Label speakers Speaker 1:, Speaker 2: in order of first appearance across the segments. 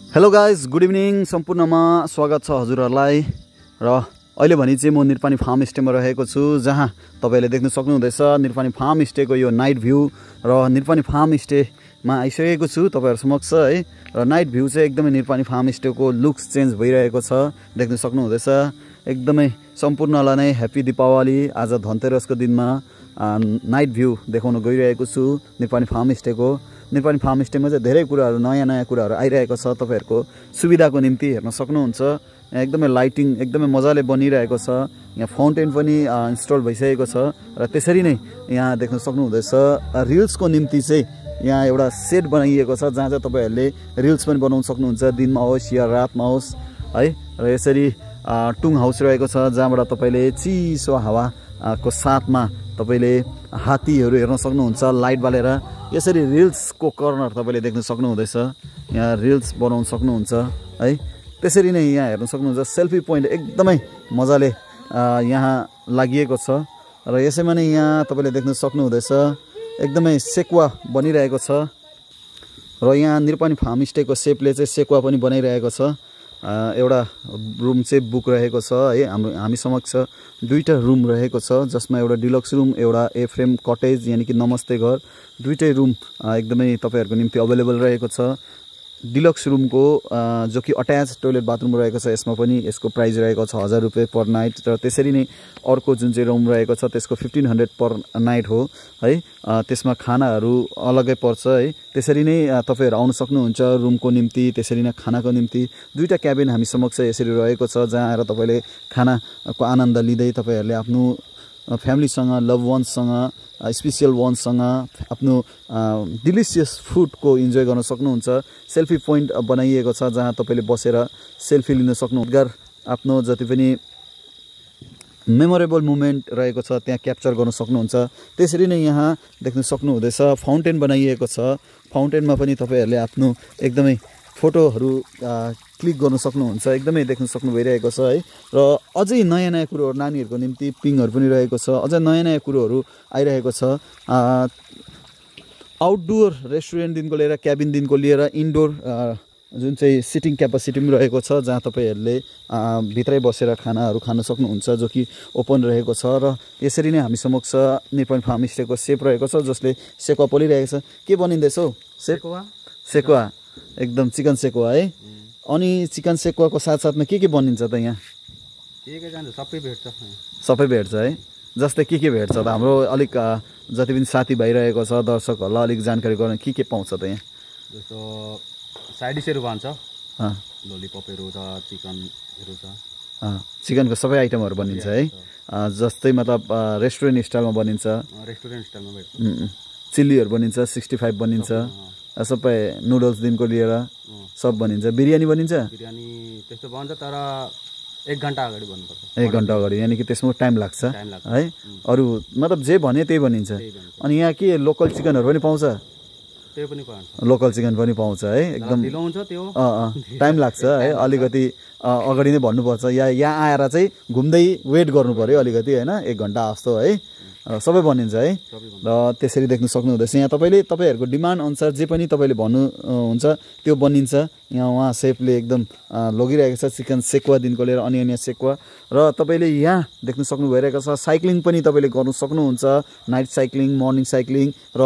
Speaker 1: Hello guys, good evening. सम्पूर्णमा स्वागत छ हजुरहरूलाई। र अहिले भने चाहिँ म निरपानी फार्म स्टेमा रहेको छु, जहाँ तपाईँले देख्न सक्नुहुँदैछ निरपानी फार्म स्टेको यो नाइट भ्यू। र निरपानी फार्म स्टेमा आइसकेको छु तपाईँहरू समक्ष है। र नाइट भ्यू चाहिँ एकदमै निरपानी फार्म स्टेको लुक्स चेन्ज भइरहेको छ, देख्न सक्नुहुँदैछ। एकदमै सम्पूर्णलाई नै ह्याप्पी दीपावली। आज धनतेरसको दिनमा नाइट भ्यू देखाउन गइरहेको छु निरपानी फार्म स्टेको। निरपानी फार्म स्टेमा चाहिँ धेरै कुराहरू नयाँ कुराहरू आइरहेको छ तपाईँहरूको सुविधाको निम्ति, हेर्न सक्नुहुन्छ। यहाँ एकदमै लाइटिङ एकदमै मजाले बनिरहेको छ। यहाँ फाउन्टेन पनि इन्स्टल भइसकेको छ। र त्यसरी नै यहाँ देख्न सक्नुहुँदैछ रिल्सको निम्ति चाहिँ यहाँ एउटा सेट बनाइएको छ, जहाँ चाहिँ तपाईँहरूले रिल्स पनि बनाउन सक्नुहुन्छ, दिनमा होस् या रातमा होस् है। र यसरी टुङ हाउस रहेको छ, जहाँबाट तपाईँले चिसो हावाको साथमा तपाईँले हात्तीहरू हेर्न सक्नुहुन्छ लाइट बालेर। यसरी रिल्सको कर्नर तपाईँले देख्न सक्नुहुँदैछ, यहाँ रिल्स बनाउन सक्नुहुन्छ है। त्यसरी नै यहाँ हेर्न सक्नुहुन्छ सेल्फी पोइन्ट एकदमै मजाले यहाँ लागिएको छ। र यसैमा नै यहाँ तपाईँले देख्न सक्नुहुँदैछ एकदमै सेकुवा बनिरहेको छ। र यहाँ निरपानी फार्म स्टेको सेपले चाहिँ सेकुवा पनि बनाइरहेको छ। एउटा रुम चाहिँ बुक रहेको छ है। हामी समक्ष दुईटा रुम रहेको छ, जसमा एउटा डिलक्स रुम, एउटा ए फ्रेम कटेज यानि कि नमस्ते घर, दुईटै रुम एकदमै तपाईँहरूको निम्ति अवेलेबल रहेको छ। डिलक्स रुमको जो कि अट्याच टोइलेट बाथरुम रहेको छ, यसमा पनि यसको प्राइस रहेको छ 1000 रुपियाँ पर नाइट। र त्यसरी नै अर्को जुन चाहिँ रुम रहेको छ त्यसको 1500 पर नाइट हो है। त्यसमा खानाहरू अलग्गै पर्छ है। त्यसरी नै तपाईँहरू आउन सक्नुहुन्छ रुमको निम्ति, त्यसरी नै खानाको निम्ति। दुईटा क्याबिन हामी समक्ष यसरी रहेको छ, जहाँ आएर तपाईँले खानाको आनन्द लिँदै तपाईँहरूले आफ्नो फ्यामिलीसँग, लभ वान्ससँग, स्पेसियल वान्ससँग आफ्नो डिलिसियस फुडको इन्जोय गर्न सक्नुहुन्छ। सेल्फी पोइन्ट बनाइएको छ, जहाँ तपाईँले बसेर सेल्फी लिन सक्नुहुन्छ। आफ्नो जति पनि मेमोरेबल मोमेन्ट रहेको छ त्यहाँ क्याप्चर गर्न सक्नुहुन्छ। त्यसरी नै यहाँ देख्न सक्नुहुँदैछ फाउन्टेन बनाइएको छ। फाउन्टेनमा पनि तपाईँहरूले आफ्नो एकदमै फोटोहरू क्लिक गर्न सक्नुहुन्छ, एकदमै देख्न सक्नु भइरहेको छ है। र अझै नयाँ कुरोहरू नानीहरूको निम्ति पिङहरू पनि रहेको छ, अझै नयाँ कुरोहरू आइरहेको छ। आउटडोर रेस्टुरेन्टदेखिको लिएर क्याबिनदेखिको लिएर इन्डोर जुन चाहिँ सिटिङ क्यापासिटी पनि रहेको छ, जहाँ तपाईँहरूले भित्रै बसेर खानाहरू खान सक्नुहुन्छ, जो कि ओपन रहेको छ। र यसरी नै हामी समक्ष निरपानी फार्म स्टेको सेप रहेको छ, जसले सेकुवा पोलिरहेको छ। के बनिँदैछ हौ? सेकुवा एकदम चिकन सेकुवा है। अनि चिकन सेकुवाको साथसाथमा के बनिन्छ त यहाँ? सबै भेट्छ है। जस्तै के भेट्छ त? हाम्रो अलिक जति पनि साथीभाइ रहेको छ दर्शकहरूलाई अलिक जानकारी गराउन के पाउँछ त यहाँ?
Speaker 2: जस्तो साइड डिसहरू भन्छ, लोलीपपहरू छ, चिकनहरू छ।
Speaker 1: चिकनको सबै आइटमहरू बनिन्छ है। जस्तै मतलब रेस्टुरेन्ट स्टाइलमा बनिन्छ,
Speaker 2: रेस्टुरेन्ट स्टाइलमा
Speaker 1: चिल्लीहरू बनिन्छ, 65 बनिन्छ, सबै नुडल्सदेखिको लिएर सब बनिन्छ। बिरयानी बनिन्छ?
Speaker 2: बिरयानी त्यस्तो बन्छ, तर 1 घन्टा अगाडि बन्नुपर्छ।
Speaker 1: 1 घन्टा अगाडि, यानि कि त्यसमा टाइम लाग्छ है। अरू मतलब जे भने त्यही बनिन्छ। अनि यहाँ के लोकल चिकनहरू पनि पाउँछ?
Speaker 2: त्यो पनि पाउँछ,
Speaker 1: लोकल चिकन पनि पाउँछ है। एकदम
Speaker 2: ढिलो हुन्छ, त्यो
Speaker 1: टाइम लाग्छ है, अलिकति अगाडि नै भन्नुपर्छ। यहाँ आएर चाहिँ घुम्दै वेट गर्नु पऱ्यो अलिकति होइन, 1 घन्टा जस्तो है। सबै बनिन्छ है। र त्यसरी देख्न सक्नुहुँदैछ यहाँ तपाईँहरूको डिमान्ड अनुसार जे पनि तपाईँले भन्नुहुन्छ त्यो बनिन्छ। यहाँ उहाँ सेफले एकदम लगिरहेको छ चिकन सेकुवादेखिको लिएर अन्य सेकुवा। र तपाईँले यहाँ देख्न सक्नु भइरहेको छ साइक्लिङ पनि तपाईँले गर्नु सक्नुहुन्छ, नाइट साइक्लिङ, मर्निङ साइक्लिङ। र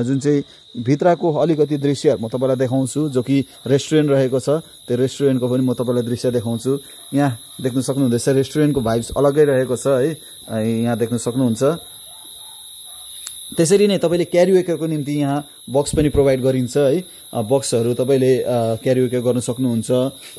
Speaker 1: जुन चाहिँ भित्रको अलिकति दृश्यहरू म तपाईँलाई देखाउँछु, जो कि रेस्टुरेन्ट रहेको छ, त्यो रेस्टुरेन्टको पनि म तपाईँलाई दृश्य देखाउँछु। यहाँ देख्न सक्नुहुँदैछ रेस्टुरेन्टको भाइब्स अलग्गै रहेको छ है। यहाँ देख्न सक्नुहुन्छ। त्यसरी नै तपाईँले क्यारीवेकरको निम्ति यहाँ बक्स पनि प्रोभाइड गरिन्छ है। बक्सहरू तपाईँले क्यारीवेकर गर्न सक्नुहुन्छ।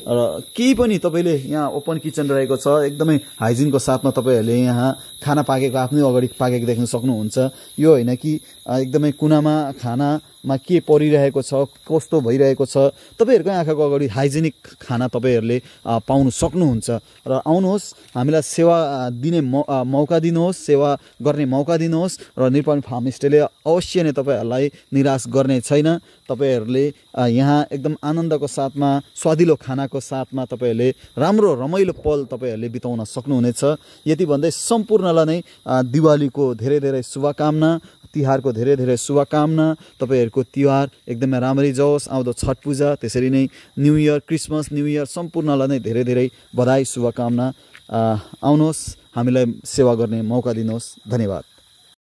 Speaker 1: र केही पनि तपाईँले यहाँ ओपन किचन रहेको छ, एकदमै हाइजिनको साथमा तपाईँहरूले यहाँ खाना पाकेको आफ्नै अगाडि पाकेको देख्न सक्नुहुन्छ। यो होइन कि एकदमै कुनामा खानामा के परिरहेको छ, कस्तो भइरहेको छ, तपाईँहरूको आँखाको अगाडि हाइजेनिक खाना तपाईँहरूले पाउनु सक्नुहुन्छ। र आउनुहोस्, हामीलाई सेवा दिने मौका दिनुहोस्, सेवा गर्ने मौका दिनुहोस्। र निरपानी फार्म स्टेले अवश्य नै तपाईँहरूलाई निराश निराश गर्ने छैन। तपाईहरूले यहाँ एकदम आनन्दको साथमा स्वादिलो खानाको साथमा तपाईहरूले राम्रो रमाइलो पल तपाईहरूले बिताउन सक्नुहुनेछ। यति भन्दै सम्पूर्णलाई नै दिवालीको धेरै धेरै शुभकामना, तिहारको धेरै धेरै शुभकामना। तपाईँहरूको तिहार एकदमै राम्ररी जाओस्। आउँदो छठ पूजा, त्यसरी नै new year, Christmas, new year सम्पूर्णलाई नै धेरै धेरै बधाई शुभकामना। आउनुहोस्, हामीलाई सेवा गर्ने मौका दिनुहोस्। धन्यवाद।